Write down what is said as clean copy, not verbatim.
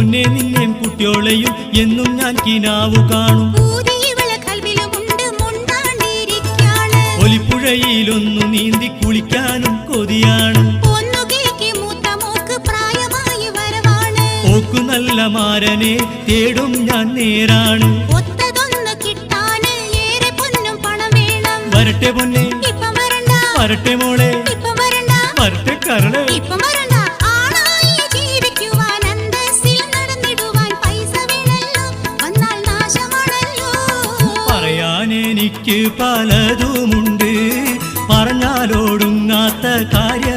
പൊന്നെ നിന്നെയും കുട്ടിയോളെയും എന്നും ഞാൻ കിനാവു കാണും. ഒലിപ്പുഴയിലൊന്നു നീന്തി കുളിക്കാനും കൊതിയാണ്. ഓക്കു നല്ല മാരനെ തേടും ഞാൻ നേരാണ്. വരട്ടെ പൊന്നെ വരട്ടെ മോളെ വരട്ടെ കരളെ. പറയാനെനിക്ക് പലതുമുണ്ട്, പറഞ്ഞാലൊടുങ്ങാത്ത കാര്യം